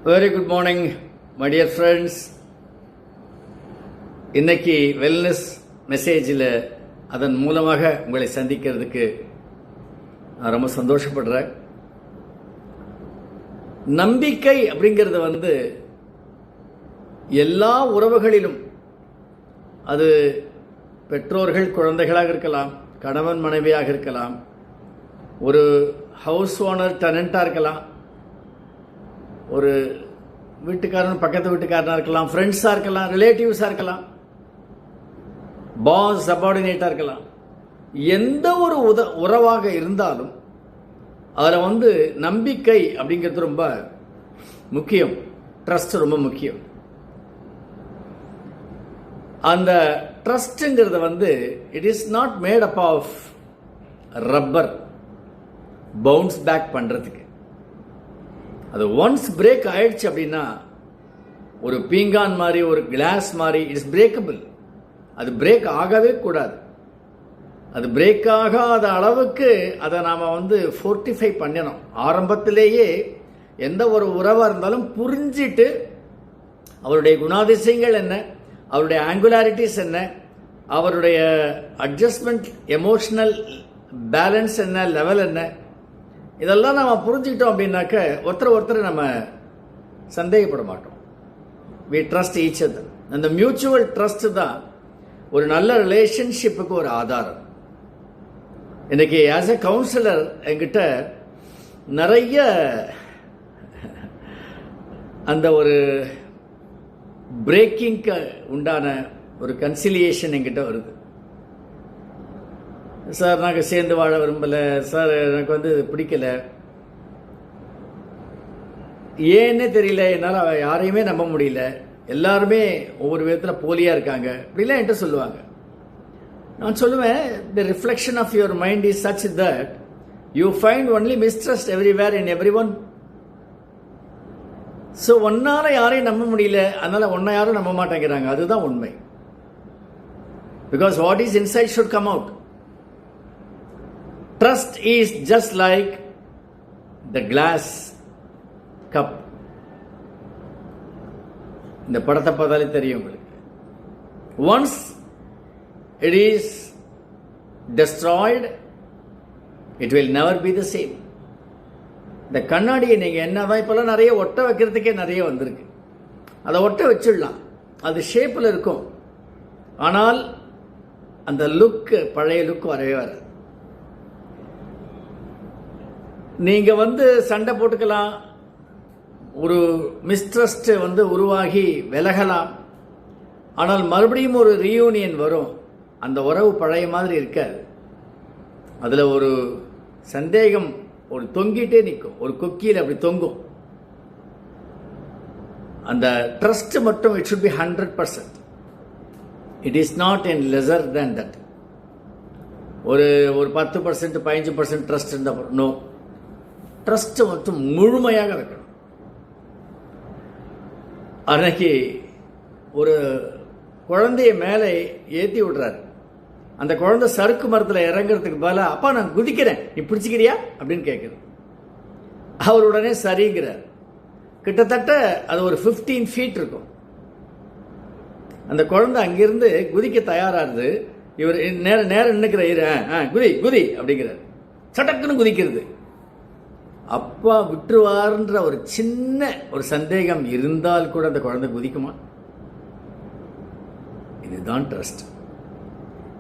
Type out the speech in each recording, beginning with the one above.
Very good morning my dear friends. இன்னைக்கு wellness மெசேஜில் அதன் மூலமாக உங்களை சந்திக்கிறதுக்கு நான் ரொம்ப சந்தோஷப்படுறேன். நம்பிக்கை அப்படிங்கிறது எல்லா உறவுகளிலும், அது பெற்றோர்கள் குழந்தைகளாக இருக்கலாம், கணவன் மனைவியாக இருக்கலாம், ஒரு ஹவுஸ் ஓனர் டெனண்டாக இருக்கலாம், ஒரு வீட்டுக்காரன் பக்கத்து வீட்டுக்காரனாக இருக்கலாம், ஃப்ரெண்ட்ஸாக இருக்கலாம், ரிலேட்டிவ்ஸாக இருக்கலாம், பாஸ் சபார்டினேட்டாக இருக்கலாம். எந்த ஒரு உறவாக இருந்தாலும் அதில் நம்பிக்கை அப்படிங்கிறது ரொம்ப முக்கியம். ட்ரஸ்ட் ரொம்ப முக்கியம். அந்த ட்ரஸ்ட்ங்கிறது it is not made up of rubber bounce back பண்ணுறதுக்கு. அது ஒன்ஸ் பிரேக் ஆயிடுச்சு அப்படின்னா, ஒரு பீங்கான் மாதிரி, ஒரு கிளாஸ் மாதிரி, இட்ஸ் பிரேக்கபிள். அது பிரேக் ஆகவே கூடாது. அது பிரேக் ஆகாத அளவுக்கு அதை நாம் ஃபோர்ட்டிஃபை பண்ணணும். ஆரம்பத்திலேயே எந்த ஒரு உறவாக இருந்தாலும் புரிஞ்சிட்டு அவருடைய குணாதிசயங்கள் என்ன, அவருடைய ஆங்குலாரிட்டிஸ் என்ன, அவருடைய அட்ஜஸ்ட்மெண்ட், எமோஷனல் பேலன்ஸ் என்ன, லெவல் என்ன, இதெல்லாம் நம்ம புரிஞ்சுக்கிட்டோம் அப்படின்னாக்க ஒருத்தர் நம்ம சந்தேகப்பட மாட்டோம். We trust each other. அந்த மியூச்சுவல் ட்ரஸ்ட் தான் ஒரு நல்ல ரிலேஷன்ஷிப்புக்கு ஒரு ஆதாரம். இன்னைக்கு ஆஸ் எ கவுன்சிலர் என்கிட்ட நிறைய அந்த ஒரு பிரேக்கிங்க்கு உண்டான ஒரு கன்சிலியேஷன் என்கிட்ட வருது. சார், நாங்கள் சேர்ந்து வாழ விரும்பலை சார், எனக்கு பிடிக்கல, ஏன்னே தெரியல, என்னால் யாரையுமே நம்ப முடியல, எல்லாருமே ஒவ்வொரு விதத்தில் போலியாக இருக்காங்க, அப்படிலாம் என்கிட்ட சொல்லுவாங்க. நான் சொல்லுவேன், the reflection of your mind is such that you find only mistrust everywhere in every one. So ஒன்னால் யாரையும் நம்ப முடியல, அதனால் ஒன்றை யாரும் நம்ப மாட்டேங்கிறாங்க. அதுதான் உண்மை. Because what is inside should come out. Trust is just like the glass cup. இந்த படத்தை பார்த்தாலே தெரியும் உங்களுக்கு. Once it is destroyed, it will never be the same. இந்த கண்ணாடியை நீங்கள் என்னதான் இப்போல்லாம் நிறைய ஒட்ட வைக்கிறதுக்கே நிறைய வந்திருக்கு. அதை ஒட்ட வச்சிடலாம், அது ஷேப்பில் இருக்கும். ஆனால் அந்த லுக்கு, பழைய லுக் வரவே வராது. நீங்கள் சண்டை போட்டுக்கலாம், ஒரு மிஸ்ட்ரஸ்ட் உருவாகி விலகலாம். ஆனால் மறுபடியும் ஒரு ரீயூனியன் வரும். அந்த உறவு பழைய மாதிரி இருக்காது. அதில் ஒரு சந்தேகம் ஒரு தொங்கிட்டே நிற்கும், ஒரு கொக்கியில் அப்படி தொங்கும். அந்த ட்ரஸ்ட் மட்டும் it should be 100%. It is not an lesser than that. ஒரு 10%, 15% ட்ரஸ்ட் இருந்தால் நோ. ட்ரஸ்ட் மட்டும் முழுமையாக இருக்கணும். அன்னைக்கு ஒரு குழந்தைய மேலே ஏற்றி விடுறாரு. அந்த குழந்தை சறுக்கு மரத்தில் இறங்குறதுக்கு பதிலாக, அப்பா நான் குதிக்கிறேன், நீ பிடிச்சிக்கிறியா அப்படின்னு கேட்குறது. அவர் உடனே சரிங்கிறார். கிட்டத்தட்ட அது ஒரு 15 feet இருக்கும். அந்த குழந்தை அங்கிருந்து குதிக்க தயாராகுது. இவர் நேரம் நின்னுக்கிறார். குதி குதி அப்படிங்கிறார். சட்டக்குன்னு குதிக்கிறது. அப்பா விட்டுருவார்ன்ற ஒரு சின்ன ஒரு சந்தேகம் இருந்தால் கூட அந்த குழந்தை குதிக்குமா? இதுதான் ட்ரஸ்ட்.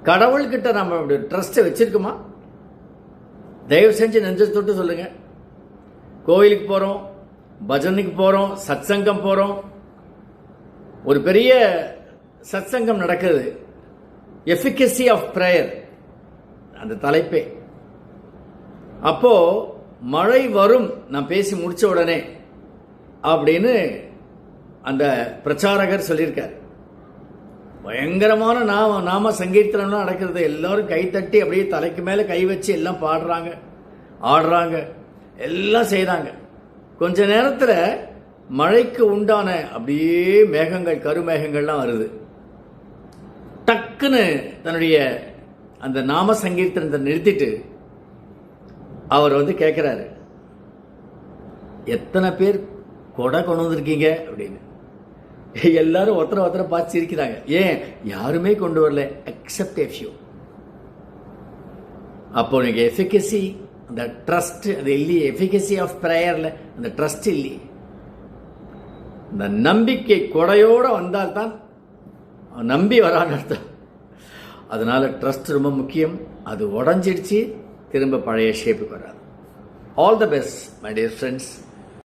கடவுள்கிட்ட நம்ம ட்ரஸ்ட்டை வச்சிருக்குமா? தயவு செஞ்சு நெஞ்ச தொட்டு சொல்லுங்க. கோயிலுக்கு போறோம், பஜனுக்கு போறோம், சத்சங்கம் போறோம். ஒரு பெரிய சத்சங்கம் நடக்குது, எஃபிகசி ஆஃப் பிரேயர் அந்த தலைப்பே. அப்போ மழை வரும் நான் பேசி முடிச்ச உடனே அப்படின்னு அந்த பிரச்சாரகர் சொல்லியிருக்கார். பயங்கரமான நாம சங்கீர்த்தனம்லாம் நடக்கிறது. எல்லாரும் கை தட்டி அப்படியே தலைக்கு மேலே கை வச்சு எல்லாம் பாடுறாங்க, ஆடுறாங்க, எல்லாம் செய்கிறாங்க. கொஞ்ச நேரத்தில் மழைக்கு உண்டான அப்படியே மேகங்கள், கருமேகங்கள்லாம் வருது. டக்குன்னு தன்னுடைய அந்த நாம சங்கீர்த்தனத்தை நிறுத்திட்டு அவர் கேட்குறாரு, எத்தனை பேர் கொடை கொண்டு வந்திருக்கீங்க அப்படின்னு. எல்லாரும் ஒருத்தரை பார்த்து சிரிக்கிறாங்க. ஏன்? யாருமே கொண்டு வரல, எக்ஸப்ட் எ ஃபியூ. அப்போ எனக்கு எஃபிகசி, அந்த ட்ரஸ்ட் அது இல்லையே. எஃபிகசி ஆஃப் ப்ரேயரில் அந்த ட்ரஸ்ட் இல்லையே. இந்த நம்பிக்கை கொடையோடு வந்தால்தான் நம்பி வரான்னு அர்த்தம். அதனால ட்ரஸ்ட் ரொம்ப முக்கியம். அது உடஞ்சிடுச்சு, திரும்ப பழைய ஷேப்புக்கு வராது. All the best my dear friends.